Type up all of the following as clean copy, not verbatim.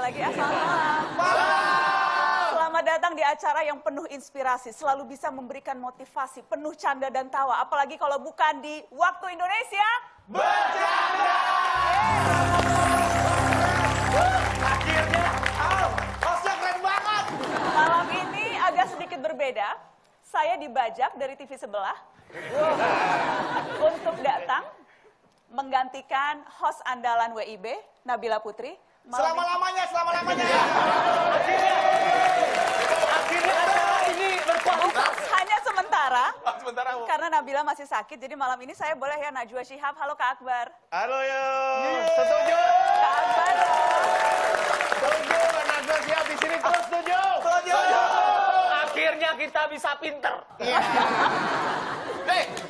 lagi. Selamat malam. Selamat datang di acara yang penuh inspirasi, selalu bisa memberikan motivasi, penuh canda dan tawa. Apalagi kalau bukan di Waktu Indonesia Bercanda. Akhirnya, hostnya keren banget. Malam ini agak sedikit berbeda. Saya dibajak dari TV sebelah untuk datang menggantikan host andalan WIB, Nabila Putri. Selama-lamanya. Akhirnya acara ini berkualitas. Hanya sementara, Sementara, Bu. karena Nabila masih sakit, jadi malam ini saya boleh ya Najwa Shihab. Halo Kak Akbar. Halo yo. Setuju. Kak Akbar. Setuju, Kak Najwa siap di sini terus setuju. Setuju. Akhirnya kita bisa pinter.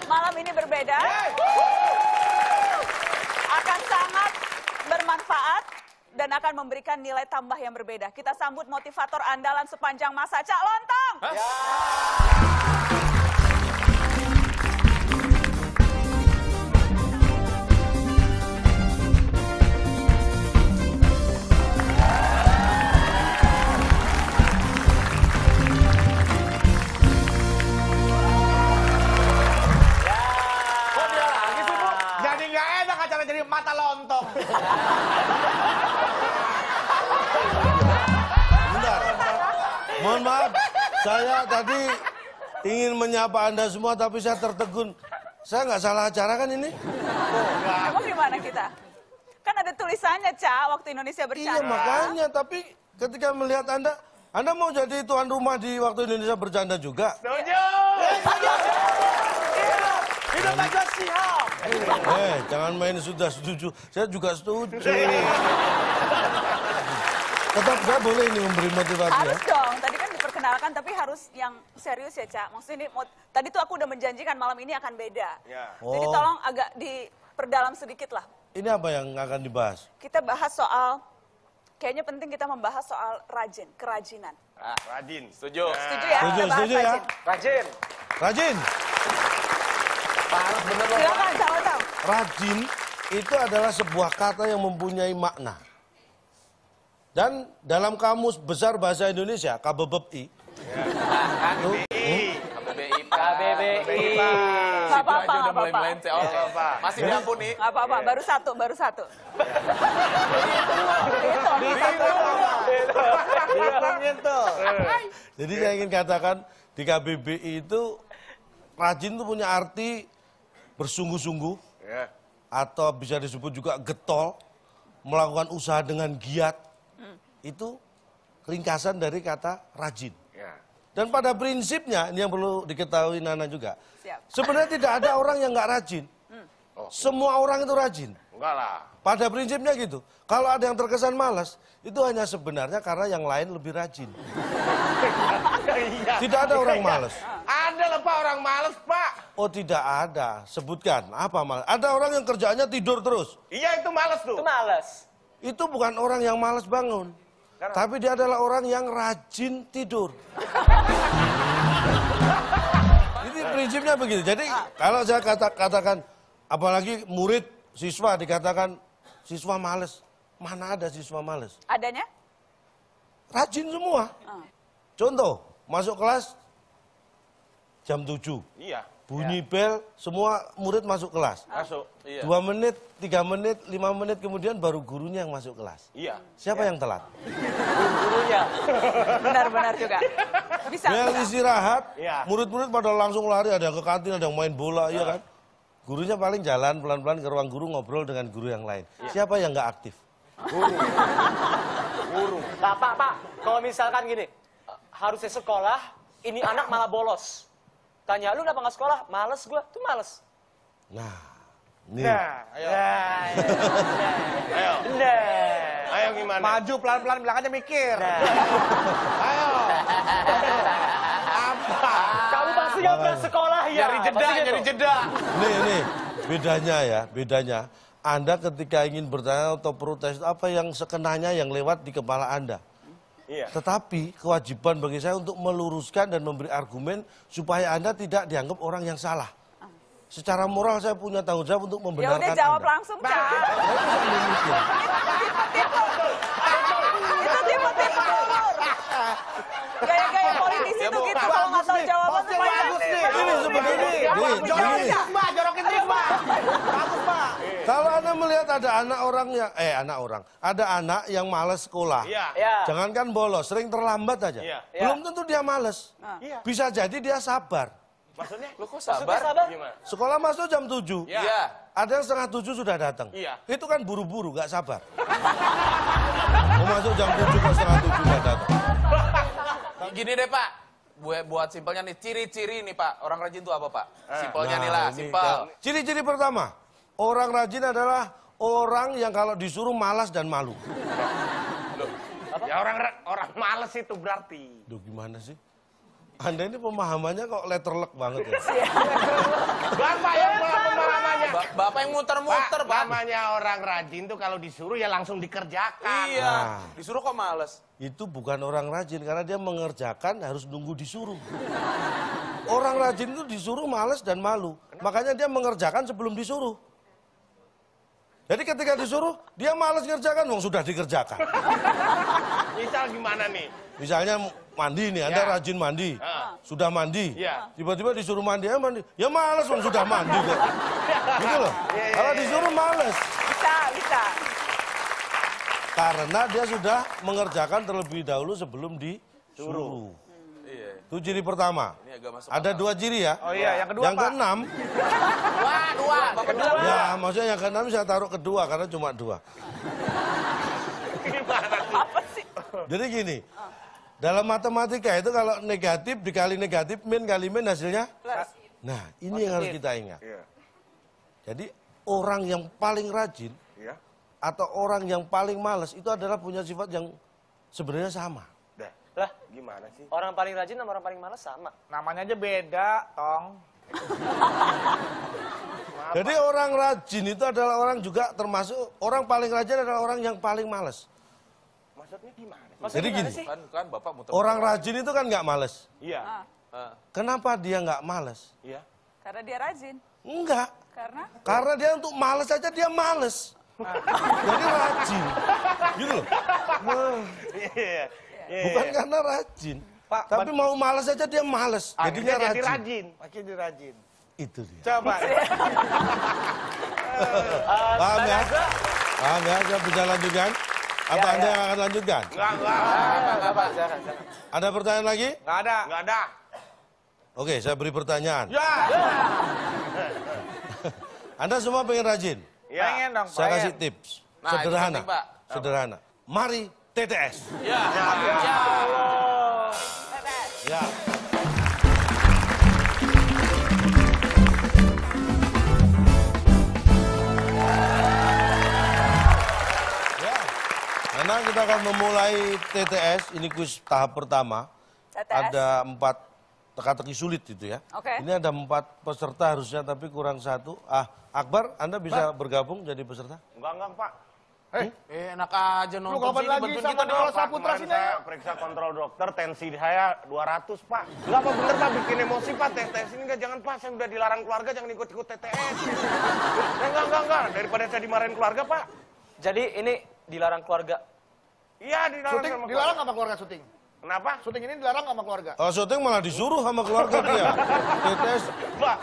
Malam ini berbeda. Akan sangat bermanfaat dan akan memberikan nilai tambah yang berbeda. Kita sambut motivator andalan sepanjang masa, Cak Lontong. Kok dia lagi sih, Bu? Jadi nggak enak acara jadi mata lontong. Bentar. Mohon maaf, saya tadi ingin menyapa Anda semua tapi saya tertegun. Saya nggak salah acara kan ini? Emang gimana kita? Kan ada tulisannya, Cak, Waktu Indonesia Iya Bercanda. makanya, tapi ketika melihat Anda mau jadi tuan rumah di Waktu Indonesia Bercanda juga? Setuju. Hidup Najwa Shihab. Jangan main sudah setuju, saya juga setuju. Tetap saya boleh ini memberi motivasi ya? Harus dong, tadi kan diperkenalkan tapi harus yang serius ya, Cak. Maksudnya ini, tadi tuh aku udah menjanjikan malam ini akan beda. Ya. Jadi Oh. tolong agak diperdalam sedikit lah. Ini apa yang akan dibahas? Kita bahas soal, kayaknya penting kita membahas soal kerajinan. Radin. Setuju. Setuju ya? Setuju, Kita bahas setuju ya? Rajin. Rajin. Parah bener loh. Silakan, Cak Lontong. Rajin itu adalah sebuah kata yang mempunyai makna. Dan dalam Kamus Besar Bahasa Indonesia, KBBI, KBBI. Nggak apa-apa, nggak apa-apa. Masih diampuni. Nggak apa-apa, baru satu. jadi saya ingin katakan di KBBI itu rajin itu punya arti bersungguh-sungguh Ya. atau bisa disebut juga getol, melakukan usaha dengan giat. Itu ringkasan dari kata rajin. Ya. Dan pada prinsipnya, ini yang perlu diketahui Nana juga. Siap. Sebenarnya tidak ada orang yang nggak rajin. Semua orang itu rajin. Enggak lah. Pada prinsipnya gitu. Kalau ada yang terkesan malas, itu hanya sebenarnya karena yang lain lebih rajin. Tidak ada orang malas. Ada lah Pak orang males Pak. Oh tidak ada. Sebutkan. Apa malas? Ada orang yang kerjaannya tidur terus. Iya itu males tuh. Itu males. Itu bukan orang yang malas bangun. Tapi dia adalah orang yang rajin tidur. Jadi prinsipnya begitu. Jadi kalau saya katakan, apalagi murid, siswa dikatakan siswa males. Mana ada siswa males? Adanya? Rajin semua. Contoh, masuk kelas jam 7. Iya. Bunyi bel, semua murid masuk kelas. Masuk. Iya. 2 menit, 3 menit, 5 menit kemudian baru gurunya yang masuk kelas. Iya. Siapa yang telat? Gurunya. Benar-benar juga. Bisa. Bel istirahat, Iya. murid-murid pada langsung lari, ada yang ke kantin, ada yang main bola, iya kan? Gurunya paling jalan pelan-pelan ke ruang guru ngobrol dengan guru yang lain. Siapa yang nggak aktif? Guru. Pak, kalau misalkan gini, harusnya sekolah, ini anak malah bolos. Tanya, lu kenapa nggak sekolah? Males gua, tuh males. Nah, ini. Nah, ayo. Ayo. Nah, Ayo gimana? Maju pelan-pelan belakangnya mikir. Ayo. Apa? kamu pasti nggak pernah sekolah ya? Nyari jeda, Pasti gitu. nyari jeda. Ini bedanya. Anda ketika ingin bertanya atau protes, apa yang sekenanya yang lewat di kepala Anda. Iya. Tetapi kewajiban bagi saya untuk meluruskan dan memberi argumen supaya Anda tidak dianggap orang yang salah. Secara moral saya punya tanggung jawab untuk Ya membenarkan udah jawab Anda. langsung, Cak. Saya tidak ingin mikir. Itu ada ada anak yang malas sekolah. Iya. Ya. Jangankan bolos, sering terlambat aja. Iya. Belum tentu dia males. Iya. Bisa jadi dia sabar. Maksudnya? Lu kok Maksudnya sabar? Gimana? Sekolah masuk jam 7. Iya. Iya. Ada yang setengah 7 sudah datang. Iya. Itu kan buru-buru, gak sabar. Mau masuk jam 7 kok setengah 7 sudah datang. Gini deh Pak, buat simpelnya nih, ciri-ciri nih Pak, orang rajin itu apa Pak? Simpelnya nih lah, ini simpel. kan. Ciri-ciri pertama, orang rajin adalah orang yang kalau disuruh malas dan malu. Ya orang males itu berarti. Duh gimana sih? Anda ini pemahamannya kok letterlek banget ya? Bapak yang pemahamannya. Bapak yang muter-muter Pak. Namanya orang rajin tuh kalau disuruh ya langsung dikerjakan. Iya, Nah. disuruh kok males. Itu bukan orang rajin karena dia mengerjakan harus nunggu disuruh. Orang rajin itu disuruh malas dan malu. Makanya dia mengerjakan sebelum disuruh. Jadi ketika disuruh, dia malas ngerjakan, wong sudah dikerjakan. Misal gimana nih? Misalnya mandi nih, Anda Ya. rajin mandi. Ah. Sudah mandi. Ya. Tiba-tiba disuruh mandi, ya mandi. Ya malas wong sudah mandi kok. Gitu loh. Kalau disuruh malas. Bisa. Karena dia sudah mengerjakan terlebih dahulu sebelum disuruh. Iya, Itu ciri pertama. ini agak masuk Ada 2 ciri ya. Oh iya, yang kedua Yang Pak. keenam, Dua, Bapak dua. ya maksudnya yang keenam saya taruh kedua karena cuma 2. Apa sih? Jadi gini, dalam matematika itu kalau negatif dikali negatif, min kali min hasilnya. Plus. Nah ini yang harus kita ingat. Iya. Jadi orang yang paling rajin Iya. atau orang yang paling malas itu adalah punya sifat yang sebenarnya sama. Dah. Lah, Gimana sih? orang paling rajin sama orang paling malas sama. Namanya aja beda, Tong. Jadi orang rajin itu adalah orang juga termasuk orang paling rajin adalah orang yang paling malas. Maksudnya gimana? Jadi gini, Kan Bapak muter. orang rajin itu kan nggak malas. Iya. Ah. Kenapa dia nggak malas? Iya. Karena dia rajin. Enggak. Karena Karena dia untuk malas aja dia malas. Jadi rajin. Gitu loh. Iya. Bukan karena rajin. Pak, Tapi mau malas aja dia malas. Jadinya Akhirnya jadi rajin. rajin. Makin rajin. Itu dia. Coba. Paham ya? Paham ya? Saya bisa lanjutkan? Apa Anda yang akan lanjutkan? Enggak. Pak, silakan. Ada pertanyaan lagi? Nggak ada. Enggak ada. Oke, saya beri pertanyaan. Ya. Anda semua pengen rajin? Iya. Pengen dong, Saya kasih pengen. tips. Nah, itu Sederhana. penting, Pak. Sederhana. Mari TTS. Ya. Ya. Ya. Karena kita akan memulai TTS, ini kuis tahap pertama. TTS. Ada 4 teka-teki sulit itu ya. Oke. Ini ada 4 peserta harusnya tapi kurang 1. Akbar, Anda bisa bergabung jadi peserta? Enggak, Pak. Enak aja Lu nonton kapan sini, lagi bantuin sama kita Dewa dong. Saputra Kemarin sini? saya periksa kontrol dokter, tensi saya 200, Pak. Enggak, Pak, bener, Pak, bikin emosi, Pak. TTS ini enggak, jangan, Pak. Saya udah dilarang keluarga, jangan ikut-ikut TTS. Enggak. Daripada saya dimarahin keluarga, Pak. Jadi ini dilarang keluarga. Iya, dilarang Syuting sama dilarang keluarga. sama keluarga syuting. Kenapa? Syuting ini dilarang sama keluarga. Kalau syuting malah disuruh sama keluarga dia. TTS. Pak,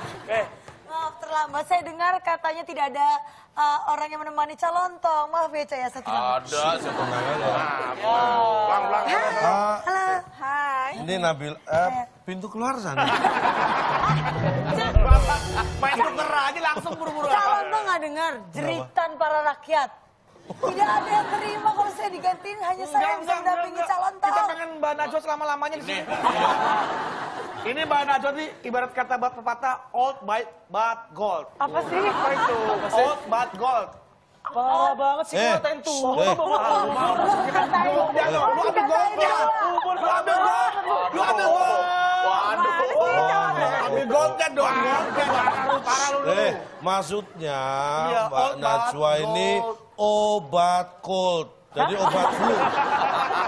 Maaf terlambat, saya dengar katanya tidak ada orang yang menemani calon tong. Maaf ya Caya, saya terlambat. Ada, siapa pelan-pelan. Ah, Halo. Hai. ini Nabil, pintu keluar sana. Main tuker aja langsung buru-buru. Calon tong nggak dengar jeritan para rakyat. Tidak ada yang terima kalau saya digantiin, hanya saya yang bisa mendampingi calon Kita tong. pengen Mbak Najwa selama-lamanya di sini. Ini Mbak Najwa nih ibarat kata buat pepatah old but gold. Apa sih? Apa itu? Old but gold. Parah banget sih ngatain tua. Lu ambil goldnya. Lu ambil goldnya dong. Parah lu. Maksudnya Iya, Mbak obat Najwa ini gold. obat cold. Jadi obat flu.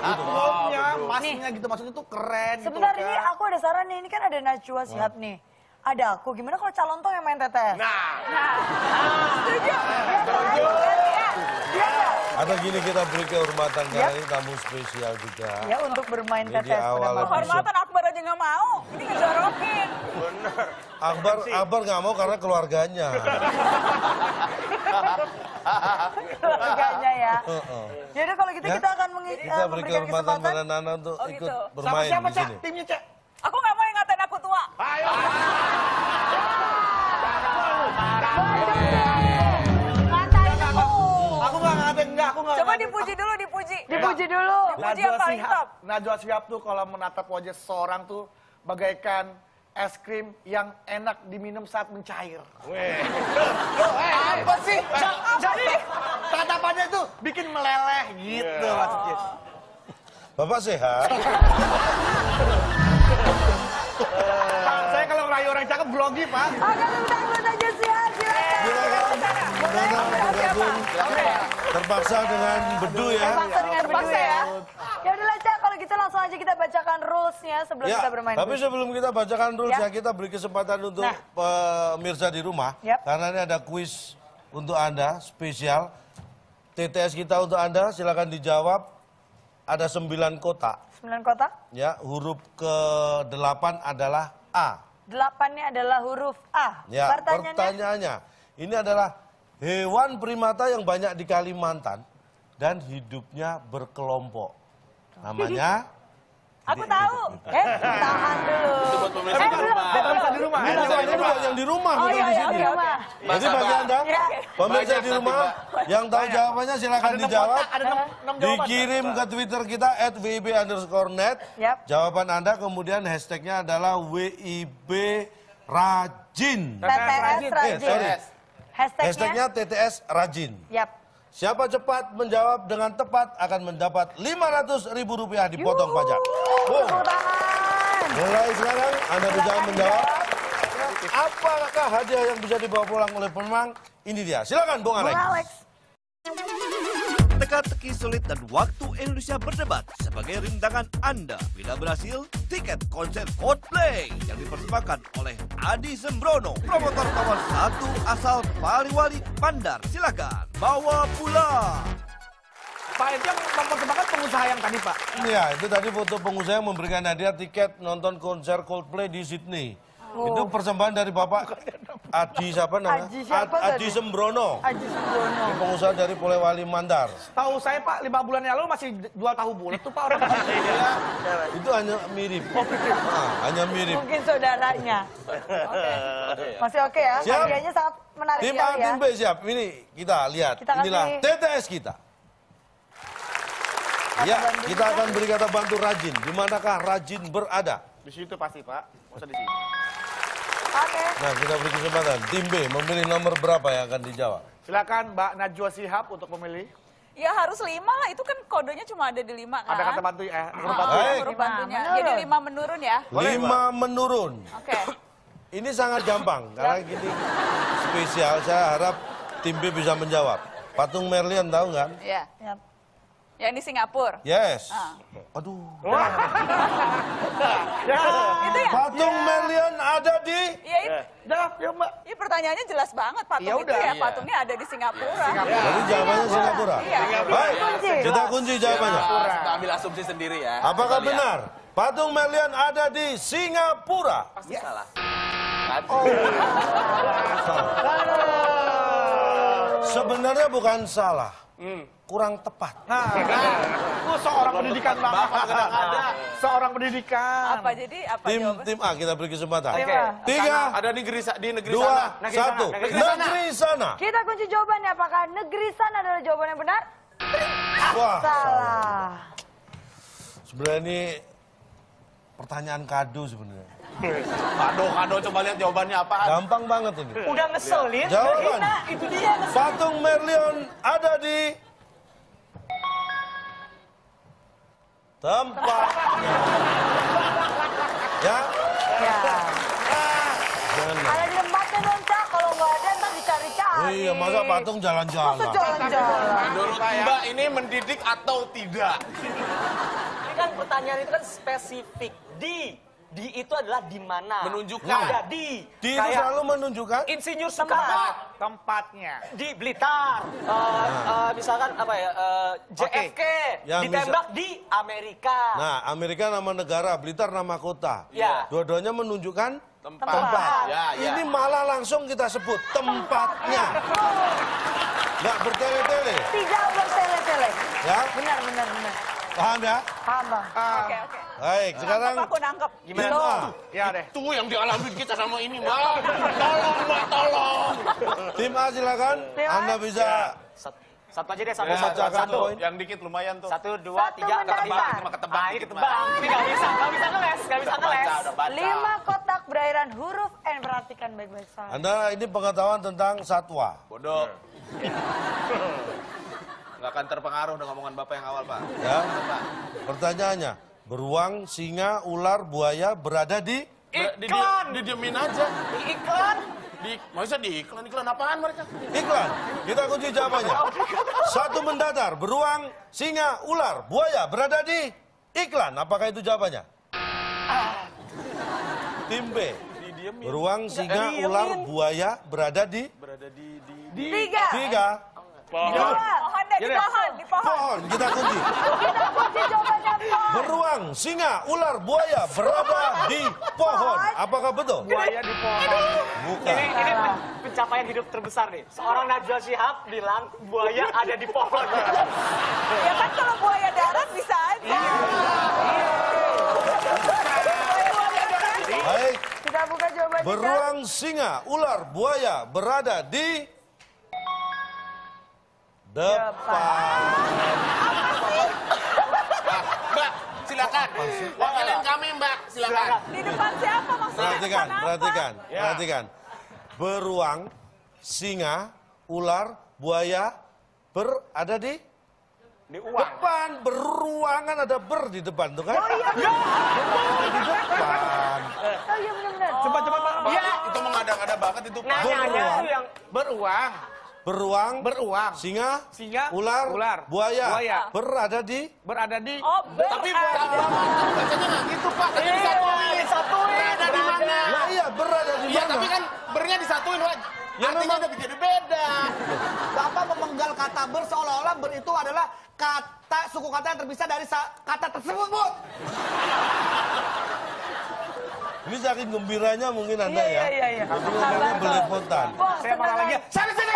Goldnya, masnya gitu maksudnya tuh keren gitu. Sebenarnya kan. aku ada saran nih, ini kan ada Najwa Shihab nih. Ada aku, gimana kalau calon tong yang main TTS? Nah, Atau gini kita beri kehormatan karena ini tamu spesial juga. Ya untuk bermain Ini di TTS pada awal malam. Kehormatan Akbar aja nggak mau. Ini ngejorokin. Akbar nggak mau karena keluarganya. keluarganya ya. Jadi kalau gitu Ya. kita akan Kita beri memberikan kesempatan pada kesempatan. Nana untuk Oh, ikut gitu. bermain Siapa, di Cak? sini. Timnya, Cak. Aku nggak mau yang ngatain aku tua. Ayo. Ngatain aku. Aku nggak ngatain, enggak, aku nggak Coba ngatain. dipuji dulu, dipuji. Dipuji dulu. Dipuji yang paling top. Najwa Shihab tuh kalau menatap wajah seseorang tuh bagaikan es krim yang enak diminum saat mencair. Weh. Apa sih? Jadi tatapannya itu bikin meleleh gitu maksudnya. Bapak sehat? Saya kalau ngerayu orang cakep grogi, Pak. Oke, tepuk tangan buat Najwa Shihab, silakan. Nana bergabung terpaksa dengan bedu ya. Terpaksa dengan bedu Terpaksa ya. ya. Ya udahlah Cak, kalau gitu langsung aja kita bacakan rules-nya sebelum Ya, kita bermain. tapi sebelum kita bacakan rules Ya. ya, kita beri kesempatan untuk Nah. pemirsa di rumah. Yap. Karena ini ada kuis untuk Anda, spesial. TTS kita untuk Anda, silakan dijawab. Ada 9 kotak. 9 kotak. Ya, huruf ke-8 adalah A. 8-nya adalah huruf A. Ya, Pertanyaannya, pertanyaannya, ini adalah hewan primata yang banyak di Kalimantan dan hidupnya berkelompok. Namanya Aku tahu. tahan dulu. Itu buat pemirsa di belum, rumah. belum. Bisa di rumah. ini buat yang di rumah, Oh bukan iya, di iya, sini. di rumah. Jadi bagi Anda, Ya. pemirsa Banyak di nanti, rumah, Mbak. yang tahu jawabannya silakan dijawab. Ada 6 jawaban. Dikirim ke Twitter kita @wib_net. Yap. Jawaban Anda kemudian hashtagnya adalah WIB Rajin. TTS Rajin. sorry. Hashtagnya. Hashtagnya TTS Rajin. Yap. Siapa cepat menjawab dengan tepat akan mendapat Rp500.000 dipotong pajak. Boom. Tepuk tangan. Mulai sekarang Anda bisa menjawab. Apakah hadiah yang bisa dibawa pulang oleh pemenang? Ini dia. Silakan Bung Bung Alex. Alex. Teka-teki sulit dan waktu Indonesia berdebat sebagai rintangan Anda bila berhasil tiket konser Coldplay yang dipersembahkan oleh Adi Sembrono, promotor nomor 1 asal Paliwali Bandar. Silakan bawa pulang. Pak itu yang mempersembahkan pengusaha yang tadi, Pak. Iya, itu tadi foto pengusaha yang memberikan hadiah tiket nonton konser Coldplay di Sydney. Itu persembahan dari Bapak Adi siapa namanya? Adi siapa Adi tadi? Sembrono. Aji Sembrono. Ini pengusaha dari Polewali Mandar. Tahu saya, Pak, 5 bulan yang lalu masih jual tahu bulat tuh, Pak, orang. Itu hanya mirip. Hanya mirip. Mungkin saudaranya. Masih oke ya? Siap. Hadiahnya sangat menarik Tim A, sekali ya. tim B siap. Ini kita lihat. Kita kasih- Inilah TTS kita. Ya, bantu kita akan beri kata bantu Rajin. Di manakah Rajin berada? Di situ pasti, Pak. Nggak usah di sini. Oke. Nah, kita beri kesempatan. Tim B memilih nomor berapa yang akan dijawab? Silakan Mbak Najwa Shihab untuk memilih. Ya harus 5 lah, itu kan kodenya cuma ada di 5 kan. Ada kata bantu huruf Oh, bantu. Baik. huruf 5 bantunya. menurun. Jadi 5 menurun ya. 5 menurun. Oke. Ini sangat gampang. Karena gini spesial, saya harap tim B bisa menjawab. Patung Merlion tahu kan? Iya. Yap. Yang di Singapura. Yes. Ah. Aduh. Itu ya? Patung Merlion ada di... Iya, itu. Jawab, ya Mbak. Iya pertanyaannya jelas banget patung Ya itu udah. ya, Iya. patungnya ada di Singapura. Jadi jawabannya Singapura. Iya. Baik, Kunci. kita kunci jawabannya. Kita ambil asumsi sendiri ya. Apakah Kita lihat. benar patung Merlion ada di Singapura? Pasti salah. Sebenarnya bukan salah, kurang tepat. Seorang pendidikan Bapak. Seorang pendidikan. Apa jadi apa Tim jawabannya? tim A kita beri kesempatan. Oke. 3, Ada di negeri 2, sana. 1. Negeri sana. Kita kunci jawabannya. Apakah negeri sana adalah jawaban yang benar? Wah, Salah. sebenarnya ini pertanyaan kado sebenarnya. Kado, coba lihat jawabannya apa. Gampang banget ini. Udah ngeselin. Jawaban. Itu dia. Patung Merlion ada di tempatnya. Ya, Ya. jangan. Ada di tempatnya dong, Cak. Kalau nggak ada, ntar dicari-cari. Oh iya, masa patung Masa jalan-jalan? jalan-jalan? Menurut Mbak ini mendidik atau tidak? Ini kan pertanyaan itu kan spesifik. Di itu adalah di mana? Menunjukkan. Ada di. Di itu selalu menunjukkan Insinyur Soekarno. Tempatnya. Di Blitar. Misalkan apa ya? JFK. Ya, ditembak di Amerika. Nah, Amerika nama negara, Blitar nama kota. Ya. Dua-duanya menunjukkan Tempat. Ya, ya. Ini malah langsung kita sebut tempatnya. Nggak bertele-tele. Tidak bertele-tele. Ya, Benar. paham ya? Paham, Bang. Oke. Baik, sekarang Nangkep aku nangkep. tim A. Ya deh. Itu yang dialami kita sama ini, Mbak. Tolong, Mbak, tolong. Tim A silakan. Tim A. Anda bisa Satu aja deh, Ya, bacakan satu. poin. Yang dikit lumayan tuh. 1, 2, 3, mendatar. ketebak. Cuma ketebak Ah, ini dikit, ketebak. Ini nggak bisa ngeles, nggak bisa ngeles. Udah baca. 5 kotak berairan huruf N. Perhatikan baik-baik soal. Anda ini pengetahuan tentang satwa. Bodoh. Nggak akan terpengaruh dengan omongan Bapak yang awal, Pak. Ya. Pertanyaannya, beruang, singa, ular, buaya berada di Iklan. Didiemin aja. Iklan. Masa di iklan apaan mereka? iklan. Kita kunci jawabannya. 1 mendatar, beruang, singa, ular, buaya berada di iklan. Apakah itu jawabannya? Tim B. Beruang, singa, ular, buaya berada di 3. 3. Pohon deh, di pohon. Pohon. Kita kunci. Kita kunci jawabannya pohon. Beruang, singa, ular, buaya berada di pohon. Apakah betul? Buaya di pohon. Bukan. Ini pencapaian hidup terbesar nih. Seorang Najwa Shihab bilang buaya ada di pohon. Ya kan kalau buaya darat bisa aja. Baik. Kita buka jawabannya. Kak. Beruang, singa, ular, buaya berada di depan. Mbak, silakan. Wakilin kami, Mbak. Silakan. Di depan siapa maksudnya? Perhatikan, Depan apa? perhatikan. Beruang, singa, ular, buaya berada di depan. Beruangan ada ber di depan tuh kan? Oh iya, Di depan. oh iya benar-benar. Cepat Pak. Iya. Itu mengada-ngada banget itu, Pak. Nanyanya tuh yang Beruang. Beruang, singa, ular, buaya, berada di Oh, Tapi bacanya nggak gitu, Pak. Tadi disatuin. Berada di mana? Nah iya, berada di Iya, mana? tapi kan bernya disatuin, Waj. Ya, Artinya memang- udah jadi beda. Bapak memenggal kata ber seolah-olah ber itu adalah kata suku kata yang terpisah dari kata tersebut, Bu. Ini saking gembiranya mungkin Anda ya. Iya. Jadi ngomongnya belepotan. Wah, Saya marah lagi. Sana sini.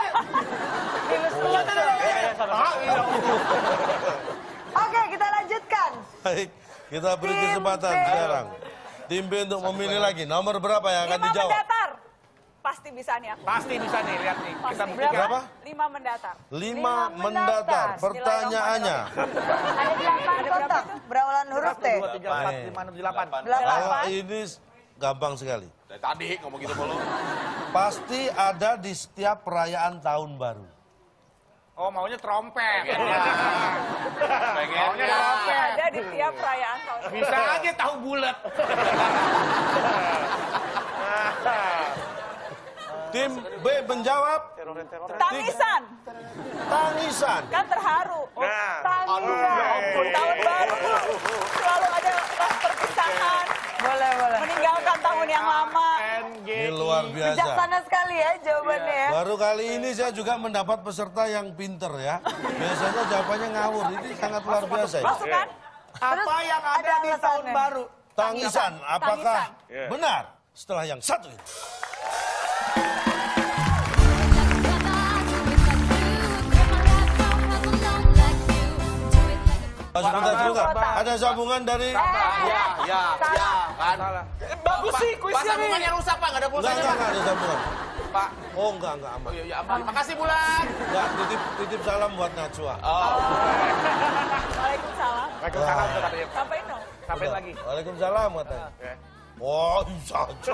Oke, kita lanjutkan. Baik, kita beri Tim kesempatan B. sekarang. Tim B untuk memilih lagi. Nomor berapa yang akan 5 dijawab? mendatar. Pasti bisa nih aku. Pasti bisa nih, lihat nih. Kita Pasti. buktikan. Berapa? 5 mendatar. 5 mendatar. Pertanyaannya, Ada 8 kotak berawalan huruf T. 2, 3, 4, 5, 6, 7, 8. kalau ini gampang sekali. Dari tadi ngomong gitu mulu. Pasti ada di setiap perayaan tahun baru. Oh, maunya trompet. Pengennya. Ada di tiap perayaan tahun. Bisa aja tahu bulat. Tim B menjawab Tangisan. tangisan. Kan terharu. Tangisan. Tahun baru. Selalu ada perpisahan. Boleh. Meninggalkan tahun yang lama. Ini luar biasa. Bijaksana sekali ya jawabannya ya. Baru kali ini saya juga mendapat peserta yang pinter ya. Biasanya jawabannya ngawur. Ini sangat luar biasa. Ini. Masuk kan? Apa yang ada ada di tahun alasannya. baru? Tangisan, apakah Tangisan. benar? Setelah yang satu ini. Sebentar. Ada sambungan dari... Ya, kan. bagus sih Pak, kuisnya nih. sambungannya rusak, Pak. Nggak ada pulsanya, Enggak Pak. ada sambungan. Pak. Oh, enggak aman. Oh iya, aman. Makasih, Bulan. Enggak, titip salam buat Najwa. Waalaikumsalam. Waalaikumsalam tuh katanya. Sampaiin dong. Sampai Udah. lagi. Waalaikumsalam katanya. Oh, bisa aja.